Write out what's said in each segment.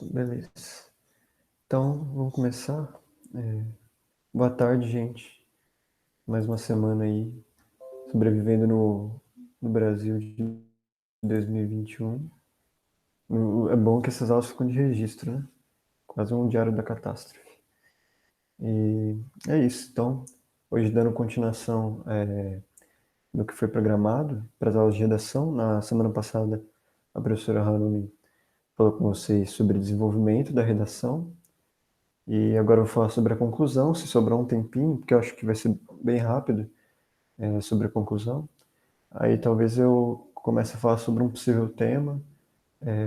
Beleza. Então, vamos começar. Boa tarde, gente. Mais uma semana aí, sobrevivendo no Brasil de 2021. É bom que essas aulas ficam de registro, né? Quase um diário da catástrofe. E é isso. Então, hoje dando continuação no que foi programado para as aulas de redação. Na semana passada, a professora Hanumi falou com vocês sobre desenvolvimento da redação. E agora eu vou falar sobre a conclusão, se sobrar um tempinho, porque eu acho que vai ser bem rápido, sobre a conclusão. Aí talvez eu comece a falar sobre um possível tema,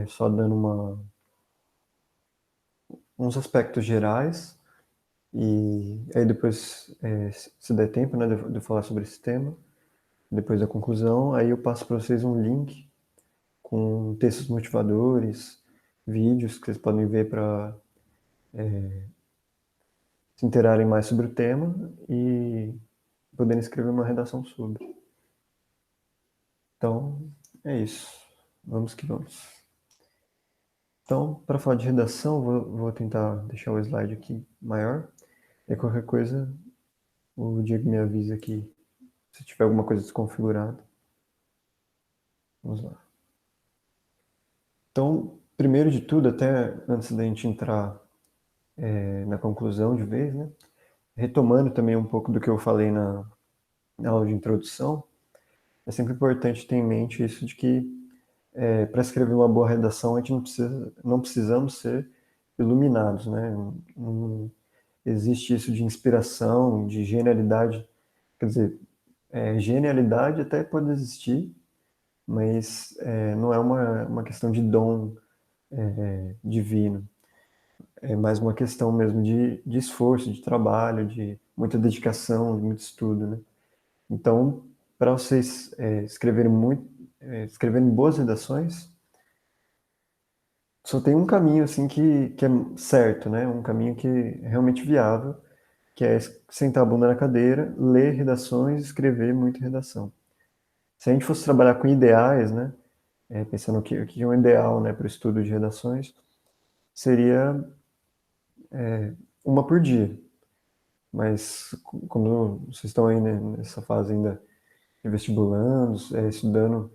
só dando uns aspectos gerais, e aí depois, se der tempo, né, de eu falar sobre esse tema, depois da conclusão, aí eu passo para vocês um link com textos motivadores, vídeos que vocês podem ver para se interarem mais sobre o tema e poderem escrever uma redação sobre. Então, é isso. Vamos que vamos. Então, para falar de redação, vou tentar deixar o slide aqui maior. E qualquer coisa, o Diego me avisa aqui se tiver alguma coisa desconfigurada. Vamos lá. Então, primeiro de tudo, até antes da gente entrar na conclusão de vez, né? Retomando também um pouco do que eu falei na aula de introdução, é sempre importante ter em mente isso de que para escrever uma boa redação, a gente não precisamos ser iluminados, né? Não existe isso de inspiração, de genialidade. Quer dizer, genialidade até pode existir, mas não é uma questão de dom divino. É mais uma questão mesmo de esforço, de trabalho, de muita dedicação, de muito estudo, né? Então, para vocês escreverem boas redações, só tem um caminho assim que é certo, né? Um caminho que é realmente viável, que é sentar a bunda na cadeira, ler redações, escrever muita redação. Se a gente fosse trabalhar com ideais, né? Pensando o que é um ideal, né, para o estudo de redações, seria uma por dia. Mas quando vocês estão aí, né, nessa fase ainda de vestibulandos, estudando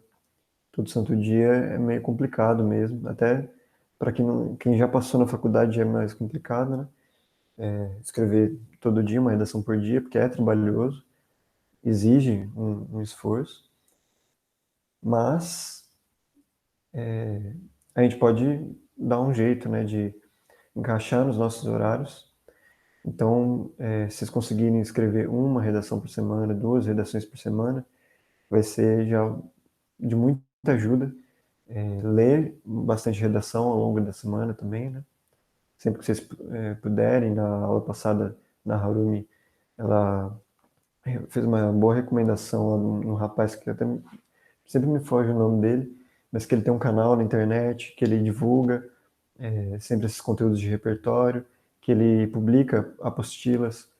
todo santo dia, é meio complicado mesmo. Até para quem já passou na faculdade é mais complicado, né? Escrever todo dia, uma redação por dia, porque é trabalhoso, exige um esforço, mas a gente pode dar um jeito, né, de encaixar nos nossos horários. Então, se vocês conseguirem escrever uma redação por semana, duas redações por semana, vai ser já de muita ajuda. Ler bastante redação ao longo da semana também, né? Sempre que vocês puderem. Na aula passada, na Harumi, ela fez uma boa recomendação lá num rapaz que até sempre me foge o nome dele, mas que ele tem um canal na internet, que ele divulga sempre esses conteúdos de repertório, que ele publica apostilas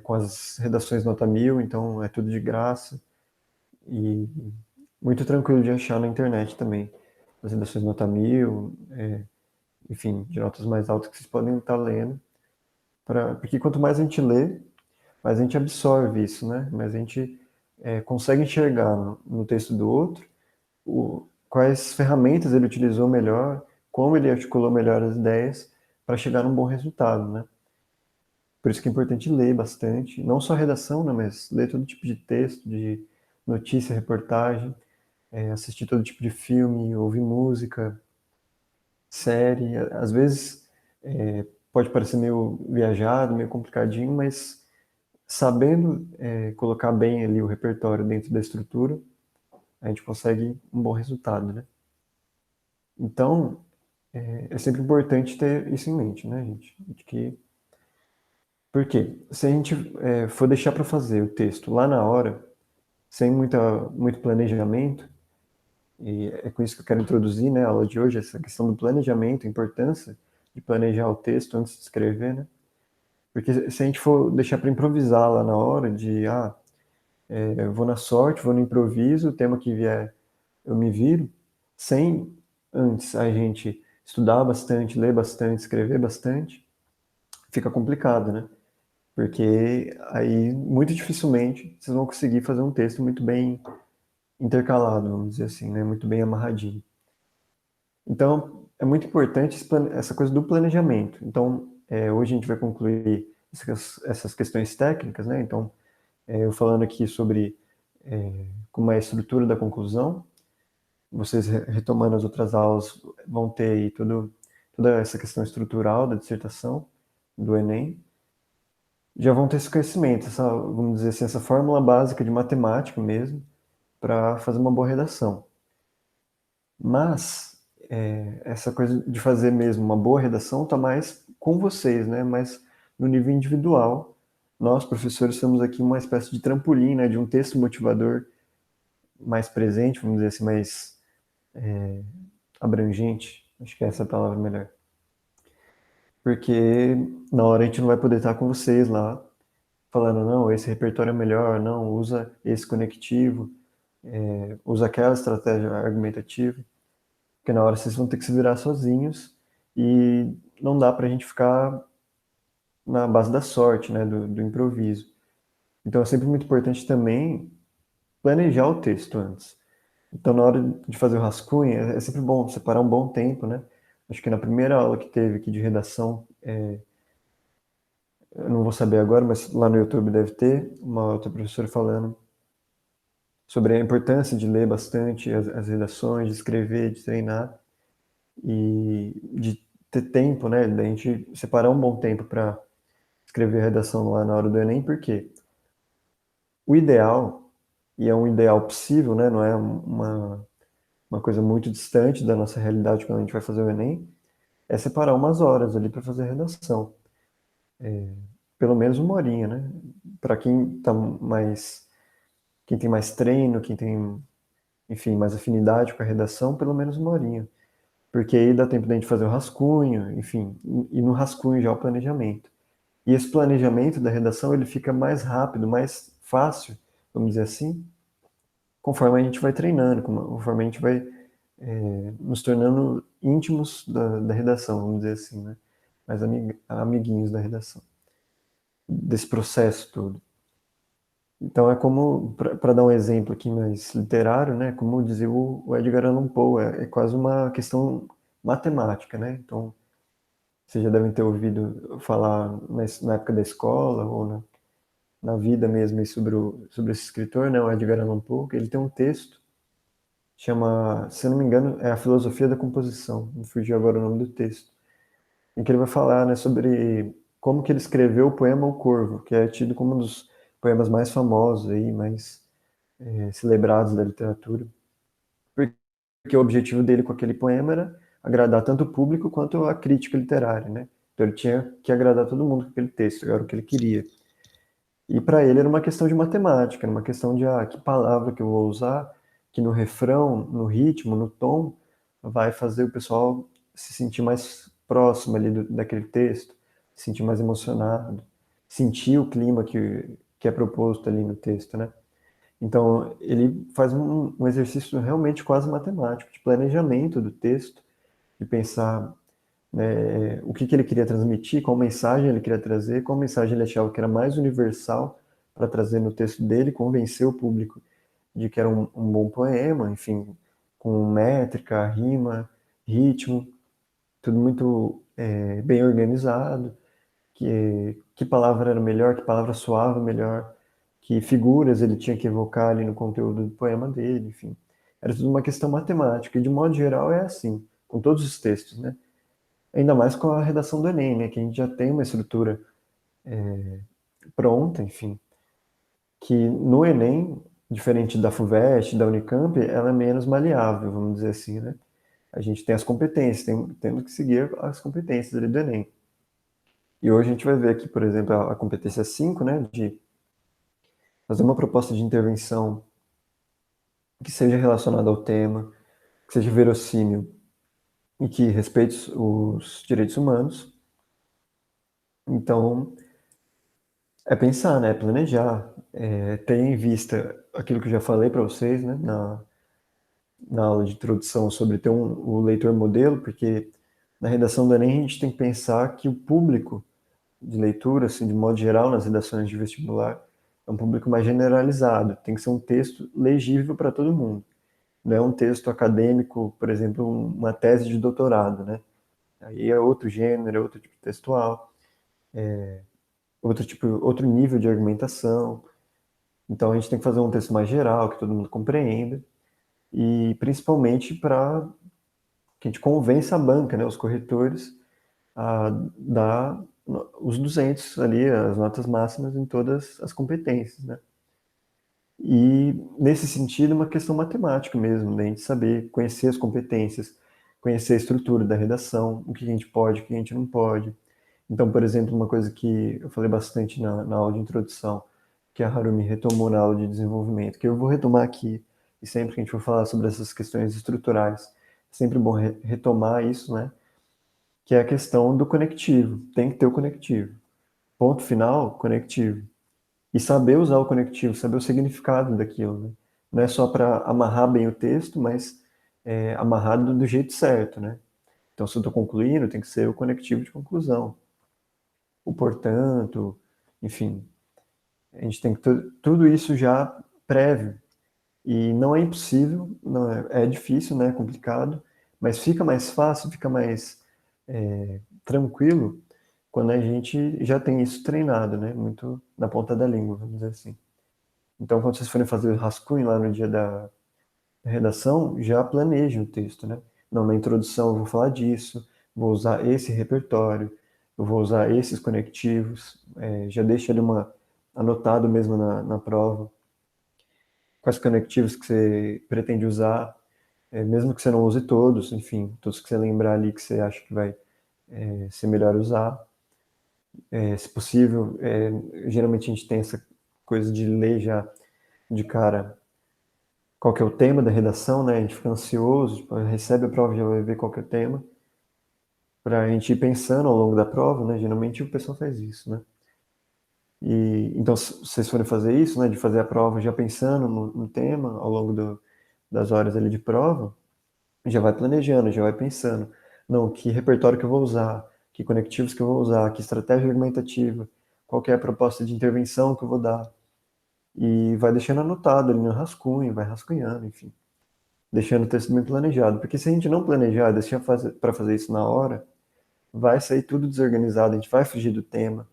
com as redações nota 1000, então é tudo de graça e muito tranquilo de achar na internet também. As redações nota 1000, enfim, de notas mais altas que vocês podem estar lendo, porque quanto mais a gente lê, mais a gente absorve isso, né? Mais a gente consegue enxergar no texto do outro quais ferramentas ele utilizou melhor, como ele articulou melhor as ideias para chegar num bom resultado, né? Por isso que é importante ler bastante, não só redação, né, mas ler todo tipo de texto, de notícia, reportagem, assistir todo tipo de filme, ouvir música, série. Às vezes pode parecer meio viajado, meio complicadinho, mas sabendo colocar bem ali o repertório dentro da estrutura, a gente consegue um bom resultado, né? Então, é sempre importante ter isso em mente, né, gente? Por quê? Se a gente for deixar para fazer o texto lá na hora, sem muito planejamento, e é com isso que eu quero introduzir, né, a aula de hoje, essa questão do planejamento, a importância de planejar o texto antes de escrever, né? Porque se a gente for deixar para improvisar lá na hora, eu vou na sorte, vou no improviso, o tema que vier eu me viro, sem antes a gente estudar bastante, ler bastante, escrever bastante, fica complicado, né? Porque aí, muito dificilmente, vocês vão conseguir fazer um texto muito bem intercalado, vamos dizer assim, né? Muito bem amarradinho. Então, é muito importante essa coisa do planejamento. Então, hoje a gente vai concluir essas questões técnicas, né? Então, eu falando aqui sobre como é a estrutura da conclusão, vocês retomando as outras aulas vão ter aí toda essa questão estrutural da dissertação, do Enem. Já vão ter esse conhecimento, vamos dizer assim, essa fórmula básica de matemática mesmo, para fazer uma boa redação. Mas essa coisa de fazer mesmo uma boa redação está mais com vocês, né? Mas no nível individual, nós, professores, somos aqui uma espécie de trampolim, né? De um texto motivador mais presente, vamos dizer assim, mais abrangente. Acho que essa é a palavra melhor. Porque na hora a gente não vai poder estar com vocês lá, falando, não, esse repertório é melhor, não, usa esse conectivo, usa aquela estratégia argumentativa. Porque na hora vocês vão ter que se virar sozinhos e não dá para a gente ficar na base da sorte, né, do improviso. Então é sempre muito importante também planejar o texto antes. Então na hora de fazer o rascunho é sempre bom separar um bom tempo, né? Acho que na primeira aula que teve aqui de redação, eu não vou saber agora, mas lá no YouTube deve ter uma outra professora falando sobre a importância de ler bastante as redações, de escrever, de treinar e de ter tempo, né? Da gente separar um bom tempo para escrever a redação lá na hora do Enem, porque o ideal, e é um ideal possível, né? Não é uma coisa muito distante da nossa realidade quando a gente vai fazer o Enem, é separar umas horas ali para fazer a redação. Pelo menos uma horinha, né? Para quem tem mais treino, quem tem, enfim, mais afinidade com a redação, pelo menos uma horinha. Porque aí dá tempo da gente fazer o rascunho, enfim, e no rascunho já o planejamento. E esse planejamento da redação ele fica mais rápido, mais fácil, vamos dizer assim, conforme a gente vai treinando, conforme a gente vai nos tornando íntimos da redação, vamos dizer assim, né? Mais amiguinhos da redação, desse processo todo. Então é como, para dar um exemplo aqui mais literário, né? Como dizia o Edgar Allan Poe, é quase uma questão matemática, né? Então vocês já devem ter ouvido falar na época da escola ou na vida mesmo sobre esse escritor, né? O Edgar Allan Poe, que ele tem um texto chama, se eu não me engano, é A Filosofia da Composição. Me fugiu agora o nome do texto. Em que ele vai falar, né, sobre como que ele escreveu o poema O Corvo, que é tido como um dos poemas mais famosos aí, mais celebrados da literatura. Porque o objetivo dele com aquele poema era agradar tanto o público quanto a crítica literária, né? Então ele tinha que agradar todo mundo com aquele texto, era o que ele queria. E para ele era uma questão de matemática, era uma questão de que palavra que eu vou usar, que no refrão, no ritmo, no tom, vai fazer o pessoal se sentir mais próximo ali daquele texto, se sentir mais emocionado, sentir o clima que é proposto ali no texto, né? Então, ele faz um exercício realmente quase matemático, de planejamento do texto, de pensar o que ele queria transmitir, qual mensagem ele queria trazer, qual mensagem ele achava que era mais universal para trazer no texto dele, convencer o público de que era um bom poema, enfim, com métrica, rima, ritmo, tudo muito bem organizado, que palavra era melhor, que palavra soava melhor, que figuras ele tinha que evocar ali no conteúdo do poema dele, enfim. Era tudo uma questão matemática, e de modo geral é assim, com todos os textos, né? Ainda mais com a redação do Enem, né? Que a gente já tem uma estrutura pronta, enfim. Que no Enem, diferente da FUVEST, da Unicamp, ela é menos maleável, vamos dizer assim, né? A gente tem as competências, temos que seguir as competências ali do Enem. E hoje a gente vai ver aqui, por exemplo, a competência 5, né? De fazer uma proposta de intervenção que seja relacionada ao tema, que seja verossímil e que respeite os direitos humanos. Então, é pensar, né? É planejar, ter em vista aquilo que eu já falei para vocês, né? na aula de introdução sobre ter o leitor modelo, porque na redação do Enem a gente tem que pensar que o público de leitura, assim, de modo geral, nas redações de vestibular, é um público mais generalizado. Tem que ser um texto legível para todo mundo. Não é um texto acadêmico, por exemplo, uma tese de doutorado, né? Aí é outro gênero, é outro tipo textual, outro tipo, outro nível de argumentação. Então a gente tem que fazer um texto mais geral, que todo mundo compreenda, e principalmente para que a gente convença a banca, né, os corretores, a dar os 200 ali, as notas máximas em todas as competências, né? E, nesse sentido, uma questão matemática mesmo, da gente saber conhecer as competências, conhecer a estrutura da redação, o que a gente pode, o que a gente não pode. Então, por exemplo, uma coisa que eu falei bastante na aula de introdução, que a Harumi retomou na aula de desenvolvimento, que eu vou retomar aqui, e sempre que a gente for falar sobre essas questões estruturais, é sempre bom retomar isso, né? Que é a questão do conectivo. Tem que ter o conectivo. Ponto final, conectivo. E saber usar o conectivo, saber o significado daquilo, né? Não é só para amarrar bem o texto, mas amarrado do jeito certo, né? Então, se eu estou concluindo, tem que ser o conectivo de conclusão. O portanto, enfim, a gente tem que ter tudo isso já prévio. E não é impossível, não é difícil, né? É complicado, mas fica mais fácil, fica mais tranquilo quando a gente já tem isso treinado, né? Muito na ponta da língua, vamos dizer assim. Então, quando vocês forem fazer o rascunho lá no dia da redação, já planejem o texto, né? Não, na introdução eu vou falar disso, vou usar esse repertório, eu vou usar esses conectivos, já deixa ali anotado mesmo na prova, quais conectivos que você pretende usar, mesmo que você não use todos, enfim, todos que você lembrar ali que você acha que vai ser melhor usar. Se possível, geralmente a gente tem essa coisa de ler já de cara qual que é o tema da redação, né? A gente fica ansioso, tipo, recebe a prova e já vai ver qual que é o tema, para a gente ir pensando ao longo da prova, né? Geralmente o pessoal faz isso, né? E então, se vocês forem fazer isso, né, de fazer a prova já pensando no tema ao longo das horas ali de prova, já vai planejando, já vai pensando, não, que repertório que eu vou usar, que conectivos que eu vou usar, que estratégia argumentativa, qual que é a proposta de intervenção que eu vou dar, e vai deixando anotado ali no rascunho, vai rascunhando, enfim, deixando o texto bem planejado, porque se a gente não planejar, deixar para fazer isso na hora, vai sair tudo desorganizado, a gente vai fugir do tema,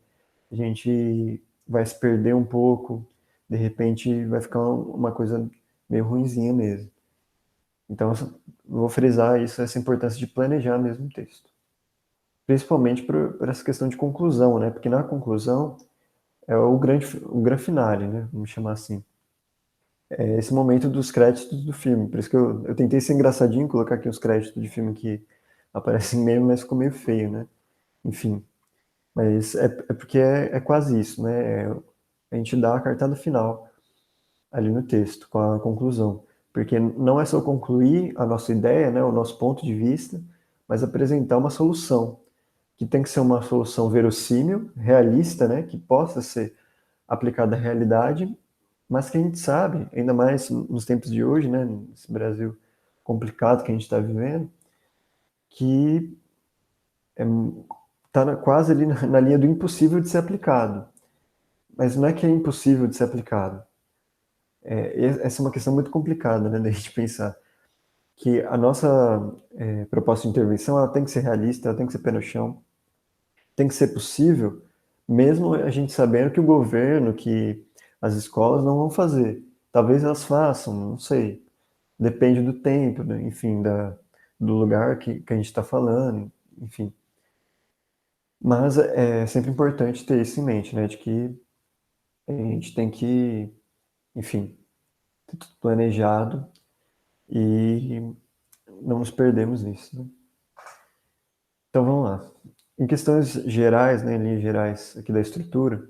a gente vai se perder um pouco, de repente vai ficar uma coisa meio ruinzinha mesmo. Então, eu vou frisar isso, essa importância de planejar mesmo o texto. Principalmente por essa questão de conclusão, né? Porque na conclusão é o grande finale, né? Vamos chamar assim. É esse momento dos créditos do filme. Por isso que eu tentei ser engraçadinho, colocar aqui os créditos de filme que aparecem mesmo, mas ficou meio feio, né? Enfim. Mas é porque é quase isso, né? A gente dá a cartada final ali no texto, com a conclusão. Porque não é só concluir a nossa ideia, né, o nosso ponto de vista, mas apresentar uma solução, que tem que ser uma solução verossímil, realista, né, que possa ser aplicada à realidade, mas que a gente sabe, ainda mais nos tempos de hoje, né, nesse Brasil complicado que a gente está vivendo, que está quase ali na linha do impossível de ser aplicado. Mas não é que é impossível de ser aplicado. Essa é uma questão muito complicada, né, da gente pensar. Que a nossa proposta de intervenção ela tem que ser realista, ela tem que ser pé no chão, tem que ser possível, mesmo a gente sabendo que o governo, que as escolas não vão fazer. Talvez elas façam, não sei. Depende do tempo, né? Enfim, do lugar que a gente está falando, enfim. Mas é sempre importante ter isso em mente, né? De que a gente tem que, enfim, ter tudo planejado e não nos perdemos nisso, né? Então vamos lá. Em questões gerais, né, em linhas gerais aqui da estrutura, o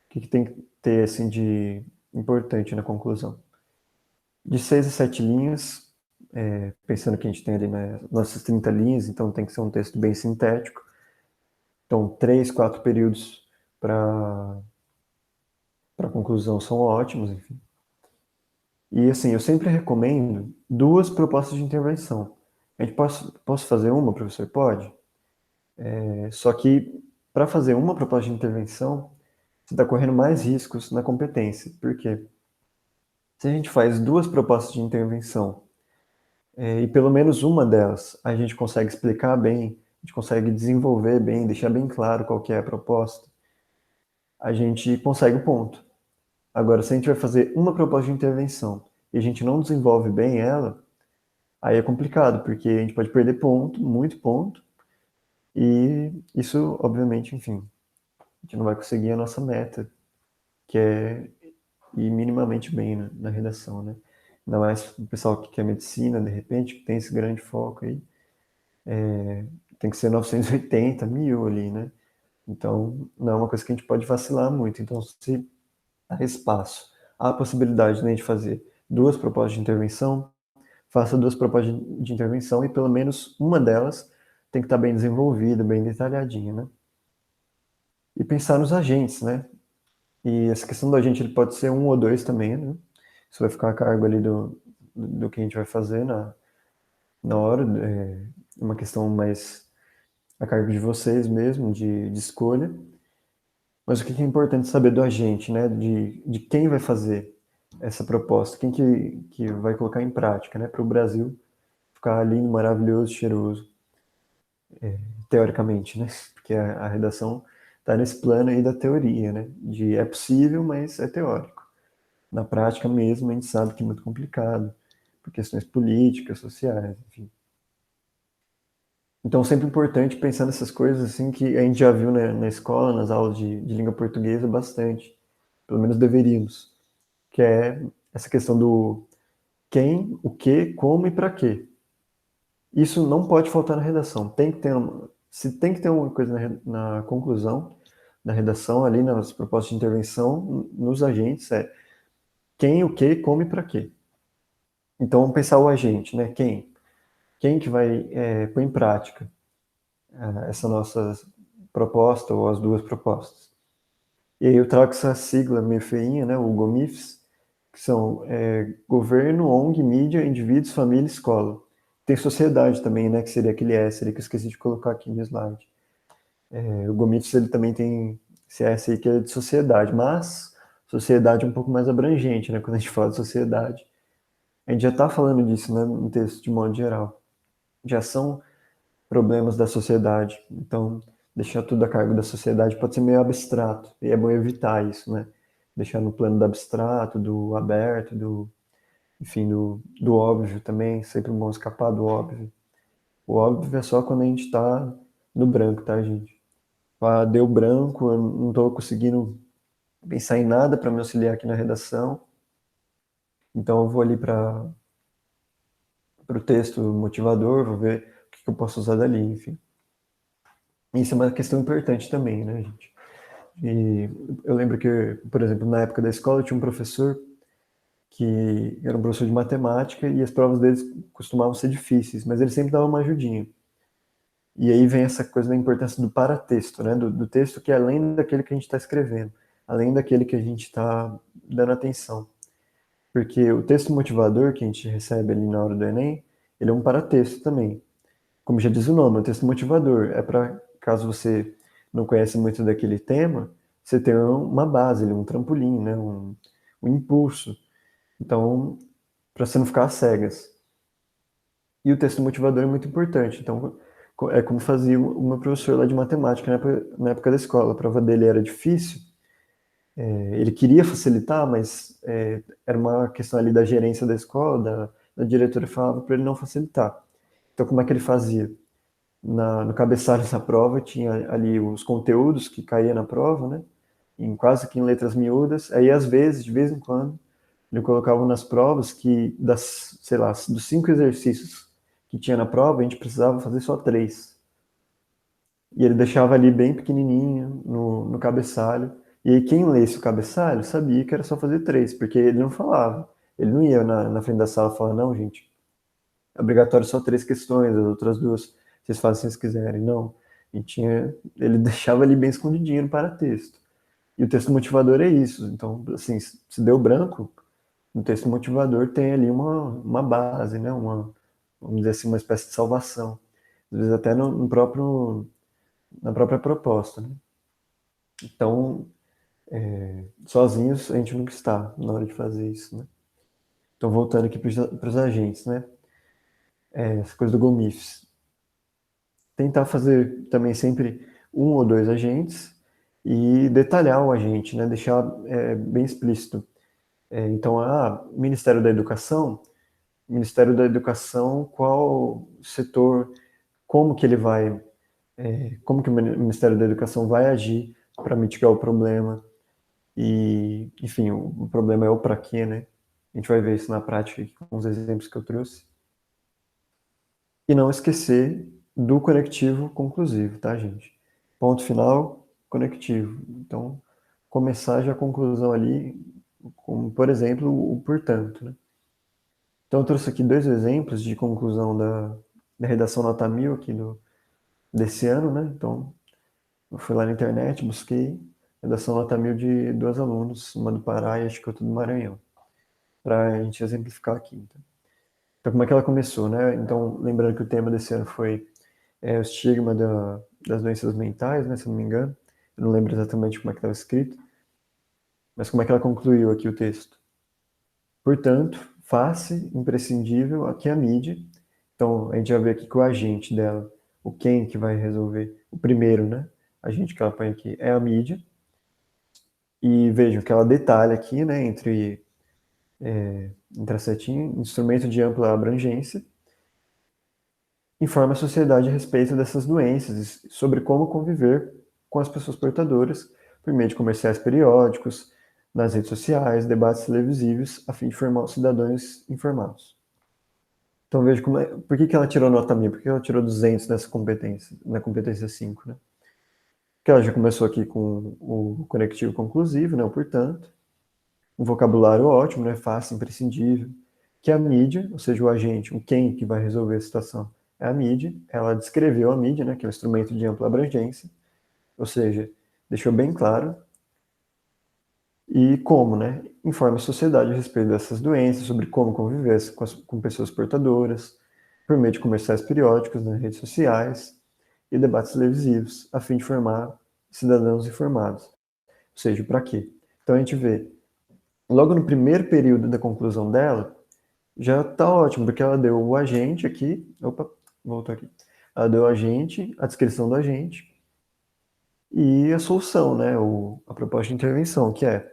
que tem que ter assim de importante na conclusão? De 6 a 7 linhas, pensando que a gente tem ali nossas 30 linhas, então tem que ser um texto bem sintético. Então 3, 4 períodos para conclusão são ótimos, enfim. E assim, eu sempre recomendo duas propostas de intervenção. A gente posso fazer uma, professor? Pode. Só que para fazer uma proposta de intervenção, você está correndo mais riscos na competência. Por quê? Se a gente faz duas propostas de intervenção, e pelo menos uma delas a gente consegue explicar bem, a gente consegue desenvolver bem, deixar bem claro qual que é a proposta, a gente consegue o ponto. Agora, se a gente vai fazer uma proposta de intervenção e a gente não desenvolve bem ela, aí é complicado, porque a gente pode perder ponto, muito ponto, e isso, obviamente, enfim, a gente não vai conseguir a nossa meta, que é ir minimamente bem na redação, né? Ainda mais o pessoal que quer medicina, de repente, que tem esse grande foco aí, tem que ser 980, 1000 ali, né? Então, não é uma coisa que a gente pode vacilar muito. Então, se há espaço, há a possibilidade de a gente fazer duas propostas de intervenção, faça duas propostas de intervenção e pelo menos uma delas tem que estar bem desenvolvida, bem detalhadinha, né? E pensar nos agentes, né? E essa questão do agente ele pode ser um ou dois também, né? Isso vai ficar a cargo ali do que a gente vai fazer na hora, uma questão mais a cargo de vocês mesmo, de escolha. Mas o que é importante saber do agente, né? De quem vai fazer essa proposta, quem que vai colocar em prática, né? Para o Brasil ficar lindo, maravilhoso, cheiroso, teoricamente, né? Porque a redação está nesse plano aí da teoria, né? De é possível, mas é teórico. Na prática mesmo, a gente sabe que é muito complicado, por questões políticas, sociais, enfim. Então, sempre importante pensar nessas coisas assim que a gente já viu na escola, nas aulas de língua portuguesa bastante, pelo menos deveríamos, que é essa questão do quem, o que, como e para quê. Isso não pode faltar na redação. Se tem que ter uma coisa na conclusão da redação, ali nas propostas de intervenção, nos agentes, é quem, o que, como e para quê. Então, vamos pensar o agente, né? Quem? Quem que vai pôr em prática essa nossa proposta ou as duas propostas? E aí eu trago essa sigla meio feinha, né? O GOMIFs, que são governo, ONG, mídia, indivíduos, família, escola. Tem sociedade também, né? Que seria aquele S ali que eu esqueci de colocar aqui no slide. O GOMIFs ele também tem esse S aí que é de sociedade, mas sociedade é um pouco mais abrangente, né? Quando a gente fala de sociedade. A gente já está falando disso, né? No texto de modo geral. Já são problemas da sociedade. Então, deixar tudo a cargo da sociedade pode ser meio abstrato, e é bom evitar isso, né? Deixar no plano do abstrato, do aberto, enfim, do óbvio também, sempre bom escapar do óbvio. O óbvio é só quando a gente está no branco, tá, gente? Ah, deu branco, eu não estou conseguindo pensar em nada para me auxiliar aqui na redação, então eu vou ali para o texto motivador, vou ver o que eu posso usar dali, enfim. Isso é uma questão importante também, né, gente? E eu lembro que, por exemplo, na época da escola, eu tinha um professor que era um professor de matemática e as provas deles costumavam ser difíceis, mas ele sempre dava uma ajudinha. E aí vem essa coisa da importância do paratexto, né? Do texto que é além daquele que a gente está escrevendo, além daquele que a gente está dando atenção. Porque o texto motivador que a gente recebe ali na hora do Enem, ele é um paratexto também. Como já diz o nome, é um texto motivador. É para, caso você não conhece muito daquele tema, você ter uma base, um trampolim, né? Um impulso. Então, para você não ficar às cegas. E o texto motivador é muito importante. Então, é como fazia o meu professor lá de matemática na época da escola. A prova dele era difícil. Ele queria facilitar, mas era uma questão ali da gerência da escola, da diretora falava para ele não facilitar. Então, como é que ele fazia? No cabeçalho da prova tinha ali os conteúdos que caía na prova, né? Em quase que em letras miúdas. Aí, às vezes, de vez em quando, ele colocava nas provas que, sei lá, dos 5 exercícios que tinha na prova, a gente precisava fazer só 3. E ele deixava ali bem pequenininho no cabeçalho. E aí quem lesse o cabeçalho sabia que era só fazer 3, porque ele não falava. Ele não ia na frente da sala falar, não, gente, é obrigatório só 3 questões, as outras duas vocês fazem se vocês quiserem. Não. Ele deixava ali bem escondidinho no para-texto. E o texto motivador é isso. Então, assim, se deu branco, no texto motivador tem ali uma base, né? Vamos dizer assim, uma espécie de salvação. Às vezes até na própria proposta, né? Então, sozinhos a gente nunca está na hora de fazer isso, né? Então, voltando aqui para os agentes, né? Essa coisa do GoMIFs. Tentar fazer também sempre um ou dois agentes e detalhar o agente, né? Deixar bem explícito. Então, Ministério da Educação, qual setor, como que ele vai, como que o Ministério da Educação vai agir para mitigar o problema e, enfim, o problema é o para quê, né? A gente vai ver isso na prática com os exemplos que eu trouxe. E não esquecer do conectivo conclusivo, tá, gente? Ponto final, conectivo. Então, começar já a conclusão ali, como, por exemplo, o portanto, né? Então, eu trouxe aqui dois exemplos de conclusão da redação nota 1000 aqui desse ano, né? Então, eu fui lá na internet, busquei redação nota 1000 de dois alunos, uma do Pará e acho que outra do Maranhão, para a gente exemplificar aqui. Então, como é que ela começou, né? Então, lembrando que o tema desse ano foi o estigma das doenças mentais, né? Se eu não me engano. Eu não lembro exatamente como é que estava escrito, mas como é que ela concluiu aqui o texto. Portanto, faz-se imprescindível aqui a mídia. Então, a gente já vê aqui que o agente dela, o quem que vai resolver, o primeiro, né? Agente que ela põe aqui é a mídia. E vejam que ela detalha aqui, né, entre a setinha, instrumento de ampla abrangência, informa a sociedade a respeito dessas doenças e sobre como conviver com as pessoas portadoras por meio de comerciais periódicos, nas redes sociais, debates televisivos, a fim de formar os cidadãos informados. Então veja por que ela tirou nota 1000, por que ela tirou 200 nessa competência, na competência 5, né? Porque ela já começou aqui com o conectivo conclusivo, né, o portanto, um vocabulário ótimo, né, fácil, imprescindível, que a mídia, ou seja, o agente, o quem que vai resolver a situação, é a mídia. Ela descreveu a mídia, né, que é um instrumento de ampla abrangência, ou seja, deixou bem claro. E como, né? Informa a sociedade a respeito dessas doenças, sobre como conviver com pessoas portadoras, por meio de comerciais periódicos nas redes sociais e debates televisivos, a fim de formar cidadãos informados. Ou seja, para quê? Então a gente vê, logo no primeiro período da conclusão dela, já está ótimo, porque ela deu o agente aqui. Opa, voltou aqui. Ela deu o agente, a descrição do agente e a solução, né? A proposta de intervenção, que é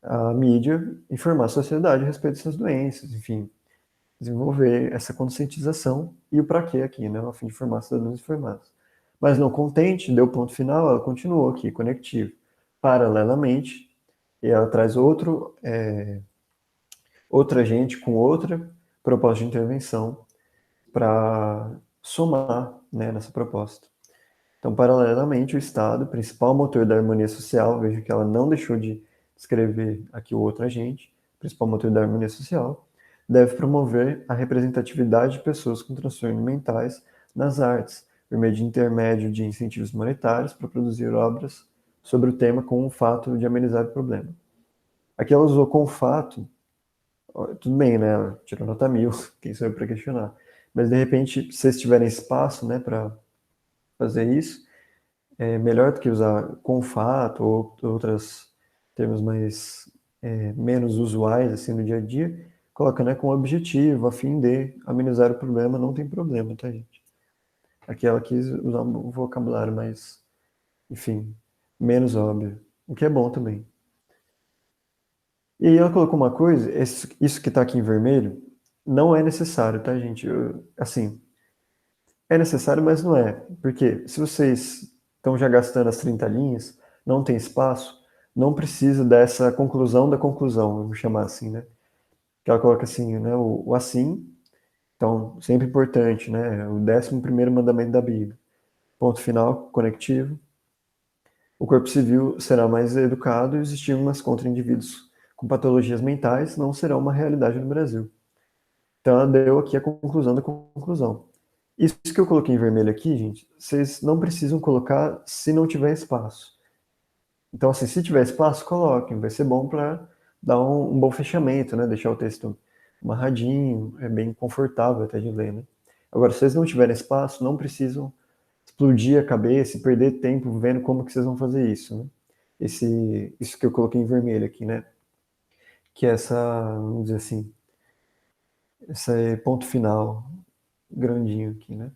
a mídia informar a sociedade a respeito dessas doenças, enfim, desenvolver essa conscientização e o para quê aqui, né? A fim de informar cidadãos informados. Mas não contente, deu ponto final, ela continuou aqui, conectivo. Paralelamente, e ela traz outro agente com outra proposta de intervenção para somar, né, nessa proposta. Então, paralelamente, o Estado, principal motor da harmonia social, veja que ela não deixou de escrever aqui o outro agente, principal motor da harmonia social, deve promover a representatividade de pessoas com transtornos mentais nas artes, por meio de intermédio de incentivos monetários para produzir obras sobre o tema com o fato de amenizar o problema. Aqui ela usou com o fato, tudo bem, né? Ela tirou nota 1000, quem sou eu para questionar. Mas, de repente, se vocês tiverem espaço, né, para fazer isso, é melhor do que usar com fato ou outros termos menos usuais assim no dia a dia, coloca, né, com objetivo, a fim de amenizar o problema, não tem problema, tá, gente? Aqui ela quis usar um vocabulário mais, enfim, menos óbvio, o que é bom também. E aí ela colocou uma coisa, isso que tá aqui em vermelho, não é necessário, tá, gente? Assim, é necessário, mas não é. Porque se vocês estão já gastando as 30 linhas, não tem espaço, não precisa dessa conclusão da conclusão, vamos chamar assim, né? Que ela coloca assim, né? O assim, então, sempre importante, né? O 11º mandamento da Bíblia. Ponto final, conectivo. O corpo civil será mais educado e os estigmas contra indivíduos com patologias mentais não serão uma realidade no Brasil. Então, ela deu aqui a conclusão da conclusão. Isso que eu coloquei em vermelho aqui, gente, vocês não precisam colocar se não tiver espaço. Então, assim, se tiver espaço, coloquem. Vai ser bom para dar um bom fechamento, né? Deixar o texto amarradinho, é bem confortável até de ler, né? Agora, se vocês não tiverem espaço, não precisam explodir a cabeça e perder tempo vendo como que vocês vão fazer isso, né? Isso que eu coloquei em vermelho aqui, né? Que é essa, vamos dizer assim, esse ponto final grandinho aqui, né?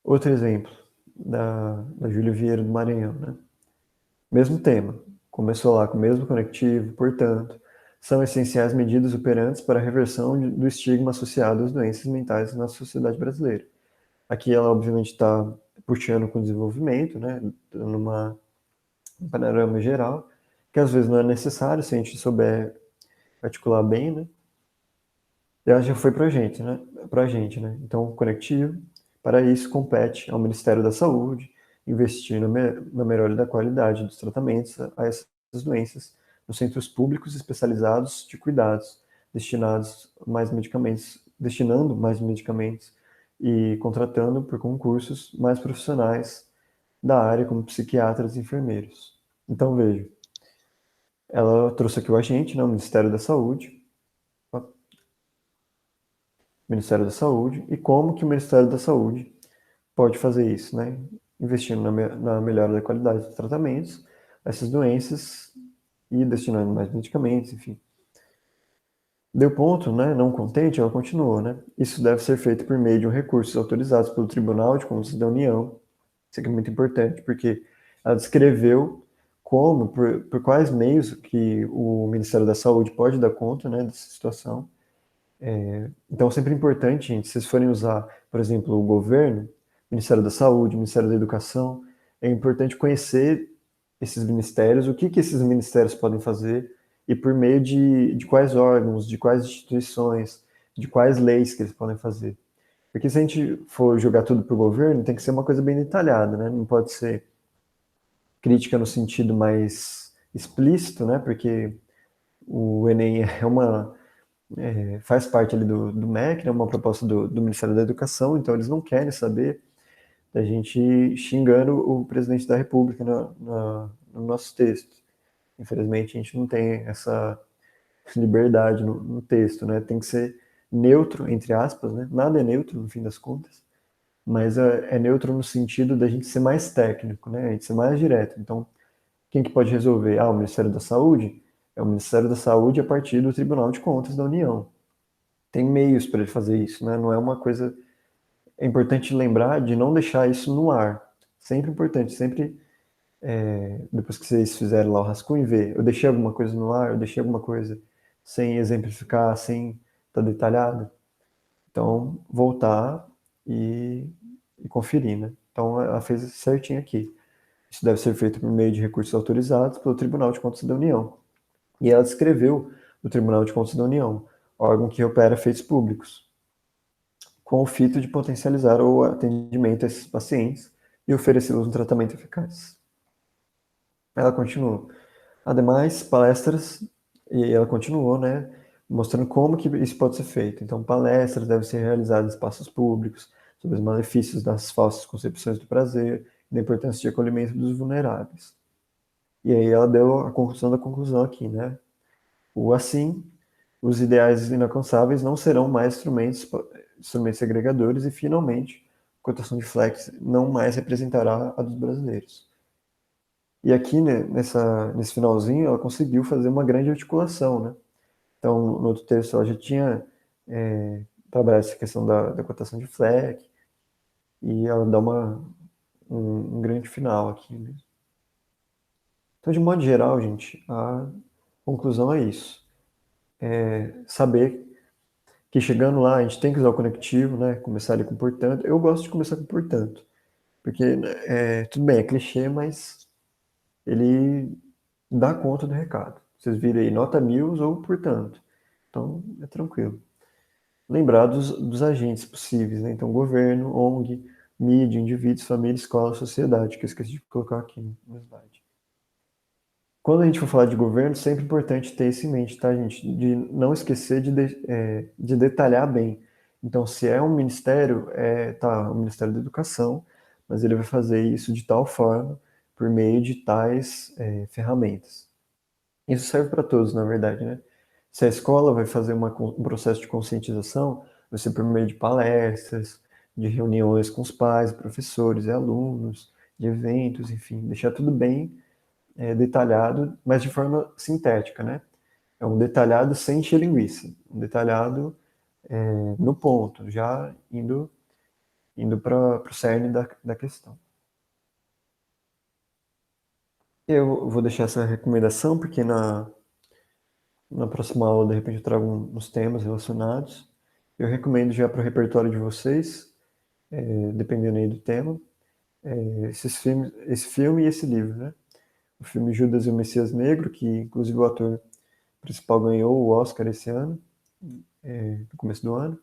Outro exemplo da Júlia Vieira do Maranhão, né? Mesmo tema, começou lá com o mesmo conectivo, portanto, são essenciais medidas operantes para a reversão do estigma associado às doenças mentais na sociedade brasileira. Aqui ela obviamente está puxando com o desenvolvimento, né? Numa um panorama geral, que às vezes não é necessário se a gente souber articular bem, né? E ela já foi para a gente, né? Pra gente, né? Então, o conectivo, para isso, compete ao Ministério da Saúde investir na melhora da qualidade dos tratamentos a essas doenças nos centros públicos especializados de cuidados, destinando mais medicamentos e contratando por concursos mais profissionais da área, como psiquiatras e enfermeiros. Então, veja, ela trouxe aqui o agente, né, o Ministério da Saúde, e como que o Ministério da Saúde pode fazer isso, né? Investindo na melhora da qualidade dos tratamentos, essas doenças, e destinando mais medicamentos, enfim. Deu ponto, né? Não contente, ela continuou, né? Isso deve ser feito por meio de recursos autorizados pelo Tribunal de Contas da União. Isso aqui é muito importante, porque ela descreveu como, por quais meios que o Ministério da Saúde pode dar conta, né, dessa situação. Então, sempre é importante, gente, se vocês forem usar, por exemplo, o governo, Ministério da Saúde, Ministério da Educação, é importante conhecer esses ministérios, o que que esses ministérios podem fazer e por meio de quais órgãos, de quais instituições, de quais leis que eles podem fazer. Porque se a gente for jogar tudo para o governo, tem que ser uma coisa bem detalhada, né? Não pode ser crítica no sentido mais explícito, né? Porque o Enem faz parte ali do MEC, né? Uma proposta do Ministério da Educação, então eles não querem saber da gente xingando o presidente da República no nosso texto. Infelizmente, a gente não tem essa liberdade no texto, né? Tem que ser neutro, entre aspas, né? Nada é neutro, no fim das contas, mas é neutro no sentido da gente ser mais técnico, né? A gente ser mais direto. Então, quem que pode resolver? Ah, o Ministério da Saúde? É o Ministério da Saúde a partir do Tribunal de Contas da União. Tem meios para ele fazer isso, né? Não é uma coisa. É importante lembrar de não deixar isso no ar. Sempre importante, sempre depois que vocês fizerem lá o rascunho, ver. Eu deixei alguma coisa no ar, eu deixei alguma coisa sem exemplificar, sem estar detalhado. Então, voltar e, e conferir, né? Então, ela fez certinho aqui. Isso deve ser feito por meio de recursos autorizados pelo Tribunal de Contas da União. E ela descreveu o Tribunal de Contas da União, órgão que opera feitos públicos, com o fito de potencializar o atendimento a esses pacientes e oferecê-los um tratamento eficaz. Ela continuou. Ademais, palestras, e ela continuou, né, mostrando como que isso pode ser feito. Então, palestras devem ser realizadas em espaços públicos sobre os malefícios das falsas concepções do prazer e da importância de acolhimento dos vulneráveis. E aí ela deu a conclusão da conclusão aqui, né? O assim, os ideais inalcançáveis não serão mais instrumentos segregadores e, finalmente, a cotação de flex não mais representará a dos brasileiros. E aqui, né, nesse finalzinho, ela conseguiu fazer uma grande articulação, né? Então, no outro texto, ela já tinha trabalhado essa questão da cotação de FLEC, e ela dá um grande final aqui, né? Então, de modo geral, gente, a conclusão é isso. Saber que chegando lá, a gente tem que usar o conectivo, né? Começar ali com portanto. Eu gosto de começar com portanto, porque tudo bem, é clichê, mas ele dá conta do recado. Vocês viram aí, nota 1000 ou portanto. Então, é tranquilo. Lembrar dos agentes possíveis, né? Então, governo, ONG, mídia, indivíduos, família, escola, sociedade, que eu esqueci de colocar aqui no slide. Quando a gente for falar de governo, sempre é importante ter isso em mente, tá, gente? De não esquecer de detalhar bem. Então, se é um ministério, tá, o Ministério da Educação, mas ele vai fazer isso de tal forma, por meio de tais ferramentas. Isso serve para todos, na verdade, né? Se a escola vai fazer um processo de conscientização, vai ser por meio de palestras, de reuniões com os pais, professores e alunos, de eventos, enfim, deixar tudo bem detalhado, mas de forma sintética, né? É um detalhado sem encher linguiça, um detalhado no ponto, já indo para o cerne da questão. Eu vou deixar essa recomendação, porque na próxima aula, de repente, eu trago uns temas relacionados. Eu recomendo já para o repertório de vocês, dependendo aí do tema, esse filme e esse livro, né? O filme Judas e o Messias Negro, que inclusive o ator principal ganhou o Oscar esse ano, no começo do ano,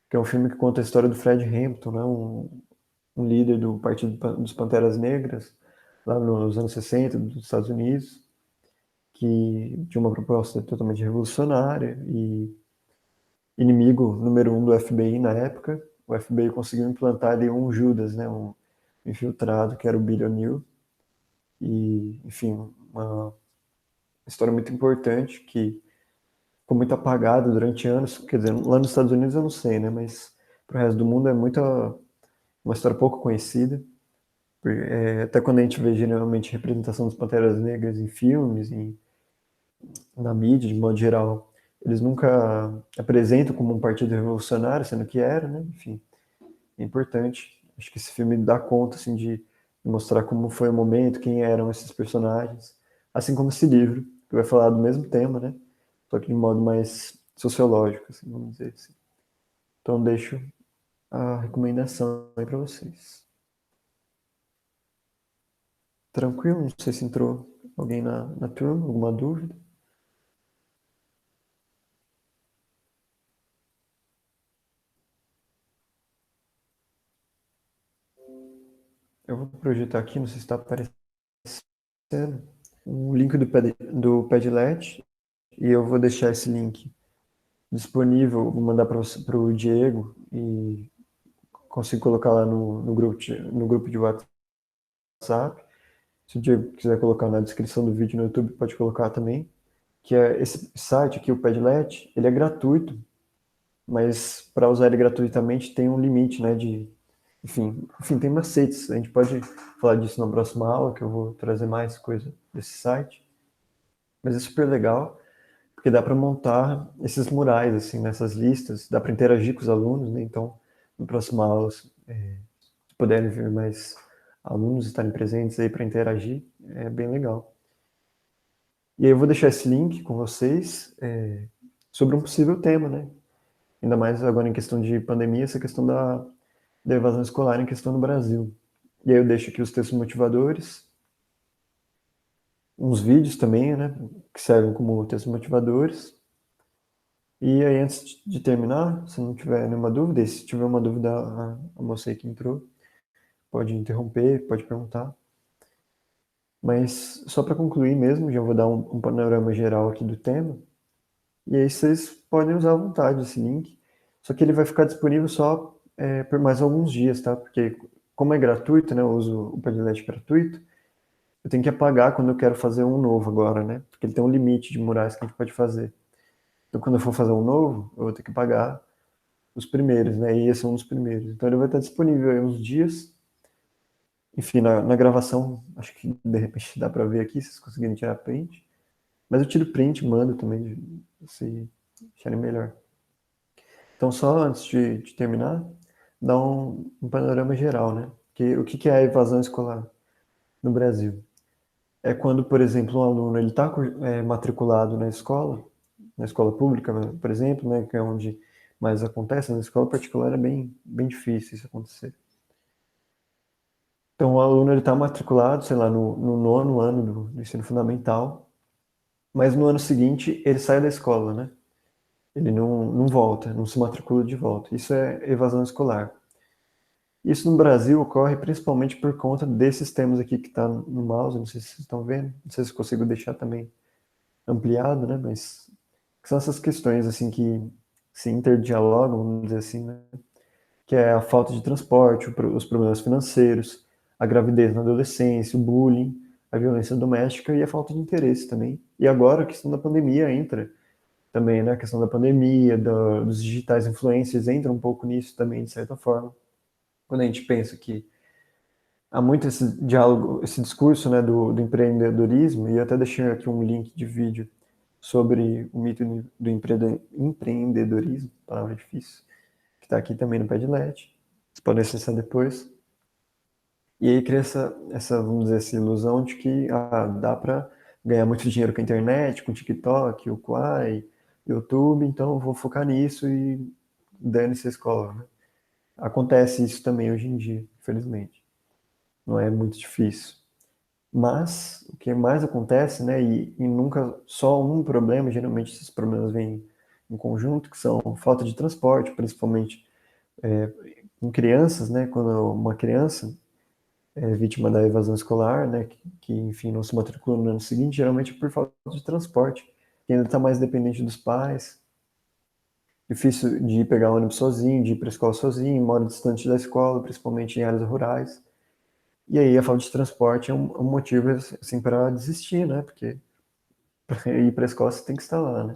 que é um filme que conta a história do Fred Hampton, né? Um líder do Partido dos Panteras Negras, lá nos anos 60 dos Estados Unidos, que tinha uma proposta totalmente revolucionária e inimigo número um do FBI na época. O FBI conseguiu implantar ali um Judas, né, um infiltrado, que era o Billy O'Neill. E, enfim, uma história muito importante que ficou muito apagada durante anos. Quer dizer, lá nos Estados Unidos eu não sei, né, mas para o resto do mundo é uma história pouco conhecida. Até quando a gente vê geralmente representação das Panteras Negras em filmes, na mídia, de modo geral, eles nunca apresentam como um partido revolucionário, sendo que era, né? Enfim, é importante. Acho que esse filme dá conta, assim, de mostrar como foi o momento, quem eram esses personagens, assim como esse livro, que vai falar do mesmo tema, né? Só que de modo mais sociológico, assim, vamos dizer assim. Então, deixo a recomendação aí para vocês. Tranquilo? Não sei se entrou alguém na turma, alguma dúvida. Eu vou projetar aqui, não sei se está aparecendo, o link do Padlet, e eu vou deixar esse link disponível, vou mandar para o Diego e consigo colocar lá no grupo de WhatsApp. Se o Diego quiser colocar na descrição do vídeo no YouTube, pode colocar também. Que é esse site aqui, o Padlet, ele é gratuito, mas para usar ele gratuitamente tem um limite, né? Enfim, tem macetes. A gente pode falar disso na próxima aula, que eu vou trazer mais coisa desse site. Mas é super legal, porque dá para montar esses murais, assim, nessas listas, dá para interagir com os alunos, né? Então, na próxima aula, se puderem vir mais alunos estarem presentes aí para interagir, é bem legal. E aí eu vou deixar esse link com vocês sobre um possível tema, né? Ainda mais agora em questão de pandemia, essa questão da evasão escolar em questão no Brasil. E aí eu deixo aqui os textos motivadores, uns vídeos também, né? Que servem como textos motivadores. E aí, antes de terminar, se não tiver nenhuma dúvida, e se tiver uma dúvida, a moça aí que entrou pode interromper, pode perguntar. Mas só para concluir mesmo, já vou dar um panorama geral aqui do tema. E aí vocês podem usar à vontade esse link. Só que ele vai ficar disponível só por mais alguns dias, tá? Porque como é gratuito, né? Eu uso o Padlet gratuito, eu tenho que apagar quando eu quero fazer um novo agora, né? Porque ele tem um limite de murais que a gente pode fazer. Então, quando eu for fazer um novo, eu vou ter que pagar os primeiros, né? E esse é um dos primeiros. Então ele vai estar disponível aí uns dias. Enfim, na gravação, acho que de repente dá para ver aqui, se vocês conseguirem tirar print. Mas eu tiro print e mando também, se acharem melhor. Então, só antes de terminar, dar um panorama geral, né? O que é a evasão escolar no Brasil? É quando, por exemplo, um aluno ele está matriculado na escola pública, né, por exemplo, né, que é onde mais acontece, na escola particular é bem difícil isso acontecer. Então, o aluno ele está matriculado, sei lá, no nono ano do ensino fundamental, mas no ano seguinte ele sai da escola, né? Ele não volta, não se matricula de volta. Isso é evasão escolar. Isso no Brasil ocorre principalmente por conta desses temas aqui que está no mouse, não sei se vocês estão vendo, não sei se consigo deixar também ampliado, né? Mas são essas questões assim que se interdialogam, vamos dizer assim, né? Que é a falta de transporte, os problemas financeiros, a gravidez na adolescência, o bullying, a violência doméstica e a falta de interesse também E agora a questão da pandemia entra também, né? A questão da pandemia, dos digitais influencers entra um pouco nisso também, de certa forma. Quando a gente pensa que há muito esse diálogo, esse discurso, né, do empreendedorismo, e eu até deixei aqui um link de vídeo sobre o mito do empreendedorismo, palavra difícil, que está aqui também no Padlet. Vocês podem acessar depois. E aí cria vamos dizer, essa ilusão de que dá para ganhar muito dinheiro com a internet, com o TikTok, o Quai, YouTube, então eu vou focar nisso e dane-se a escola, né? Acontece isso também hoje em dia, infelizmente. Não é muito difícil. Mas o que mais acontece, né, e nunca só um problema, geralmente esses problemas vêm em conjunto, que são falta de transporte, principalmente em crianças, né, quando uma criança é vítima da evasão escolar, né, enfim, não se matricula no ano seguinte, geralmente é por falta de transporte, que ainda está mais dependente dos pais, difícil de pegar ônibus sozinho, de ir para a escola sozinho, mora distante da escola, principalmente em áreas rurais. E aí a falta de transporte é um motivo assim para desistir, né? Porque para ir para a escola você tem que estar lá, né?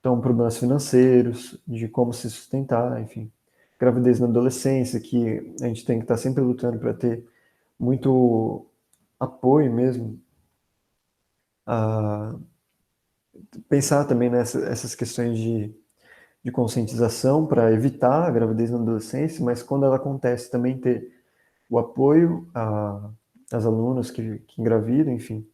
Então, problemas financeiros, de como se sustentar, enfim. Gravidez na adolescência, que a gente tem que estar sempre lutando para ter muito apoio mesmo. A pensar também nessas questões de conscientização para evitar a gravidez na adolescência, mas quando ela acontece também ter o apoio às alunas que engravidam, enfim.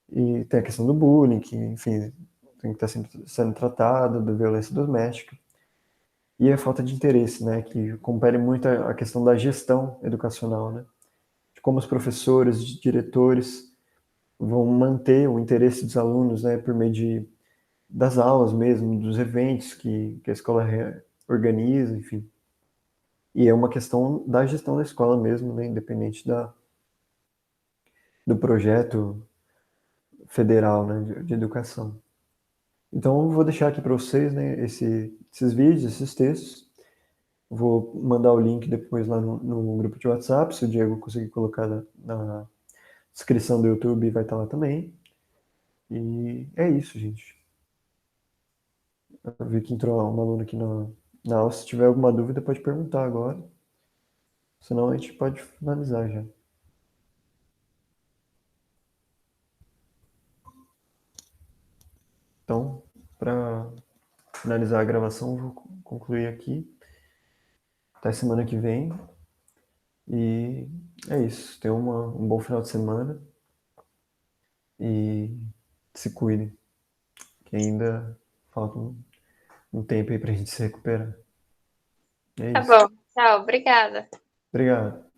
E tem a questão do bullying, que, enfim, tem que estar sempre sendo tratado, da violência doméstica. E a falta de interesse, né, que compete muito a questão da gestão educacional, né, de como os professores, diretores vão manter o interesse dos alunos, né, por meio das aulas mesmo, dos eventos que a escola organiza, enfim. E é uma questão da gestão da escola mesmo, né, independente do projeto federal, né, de educação. Então, eu vou deixar aqui para vocês, né, esses vídeos, esses textos. Vou mandar o link depois lá no grupo de WhatsApp, se o Diego conseguir colocar na descrição do YouTube, vai estar lá também. E é isso, gente. Eu vi que entrou uma aluna aqui na aula. Se tiver alguma dúvida, pode perguntar agora. Senão a gente pode finalizar já. Então, para finalizar a gravação, vou concluir aqui. Até semana que vem. E é isso. Tenham um bom final de semana. E se cuidem, que ainda falta um tempo aí pra gente se recuperar. É Tá isso. bom. Tchau, obrigada. Obrigado.